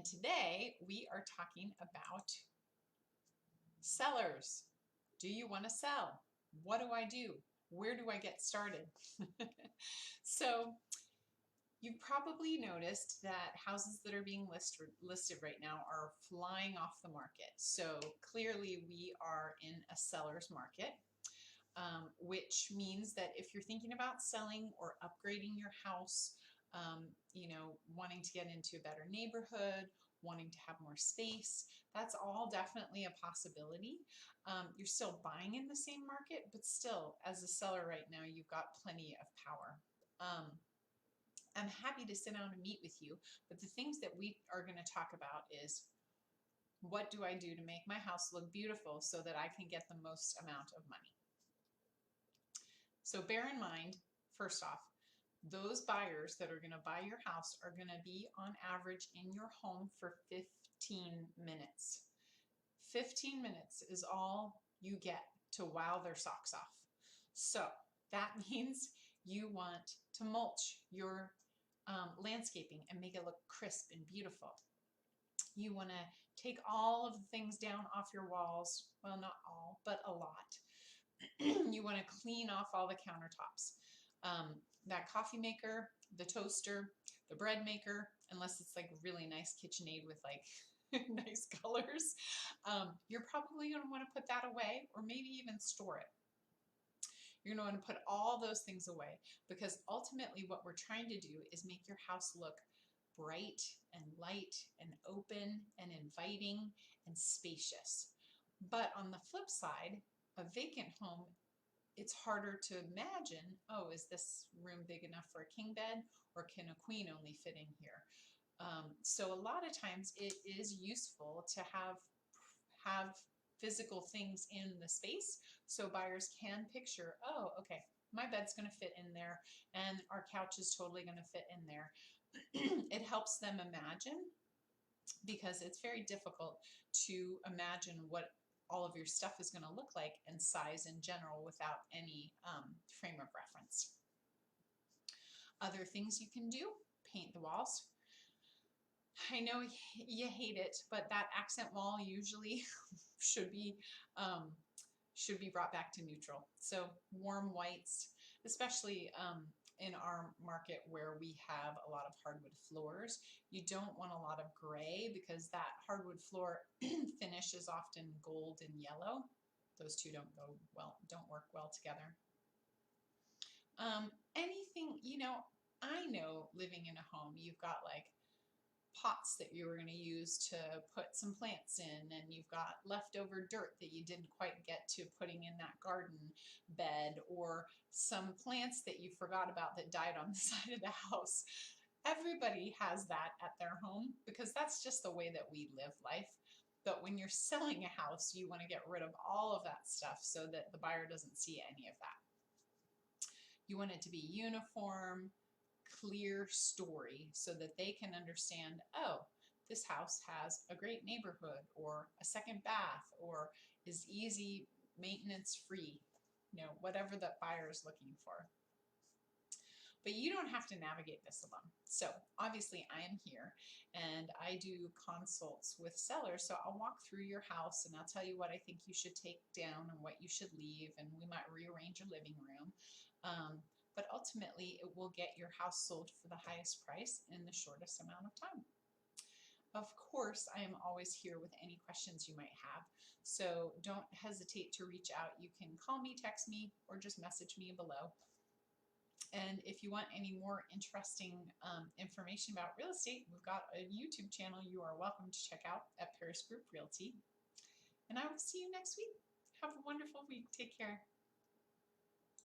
And today we are talking about sellers. Do you want to sell? What do I do? Where do I get started? So you've probably noticed that houses that are being listed right now are flying off the market. So clearly we are in a seller's market. Which means that if you're thinking about selling or upgrading your house, wanting to get into a better neighborhood, wanting to have more space, that's all definitely a possibility. You're still buying in the same market, but still, as a seller right now, you've got plenty of power. I'm happy to sit down and meet with you, but the things that we are going to talk about is, what do I do to make my house look beautiful so that I can get the most amount of money? So bear in mind, first off, those buyers that are going to buy your house are going to be on average in your home for 15 minutes. 15 minutes is all you get to wow their socks off. So that means you want to mulch your landscaping and make it look crisp and beautiful. You want to take all of the things down off your walls. Well, not all, but a lot. You want to clean off all the countertops. That coffee maker, the toaster, the bread maker, unless it's like really nice KitchenAid with like nice colors, you're probably going to want to put that away or maybe even store it. You're going to want to put all those things away because ultimately what we're trying to do is make your house look bright and light and open and inviting and spacious. But on the flip side, a vacant home, it's harder to imagine, oh, is this room big enough for a king bed, or can a queen only fit in here? So a lot of times it is useful to have physical things in the space so buyers can picture, oh, okay, my bed's going to fit in there and our couch is totally going to fit in there. It helps them imagine, because it's very difficult to imagine what all of your stuff is going to look like and size in general without any frame of reference. Other things you can do, paint the walls. I know you hate it, but that accent wall usually should be brought back to neutral. So warm whites, especially in our market where we have a lot of hardwood floors. You don't want a lot of gray because that hardwood floor finish is often gold and yellow. Those two don't work well together. Anything, I know living in a home, you've got like pots that you were going to use to put some plants in, and you've got leftover dirt that you didn't quite get to putting in that garden bed, or some plants that you forgot about that died on the side of the house. Everybody has that at their home because that's just the way that we live life. But when you're selling a house, you want to get rid of all of that stuff so that the buyer doesn't see any of that. You want it to be uniform, clear story so that they can understand, oh, this house has a great neighborhood, or a second bath, or is easy maintenance free, whatever that buyer is looking for. But you don't have to navigate this alone. So obviously I am here and I do consults with sellers. So I'll walk through your house and I'll tell you what I think you should take down and what you should leave. And we might rearrange your living room. But ultimately it will get your house sold for the highest price in the shortest amount of time. Of course, I am always here with any questions you might have. So don't hesitate to reach out. You can call me, text me, or just message me below. And if you want any more interesting information about real estate, we've got a YouTube channel you are welcome to check out at Paris Group Realty. And I will see you next week. Have a wonderful week. Take care.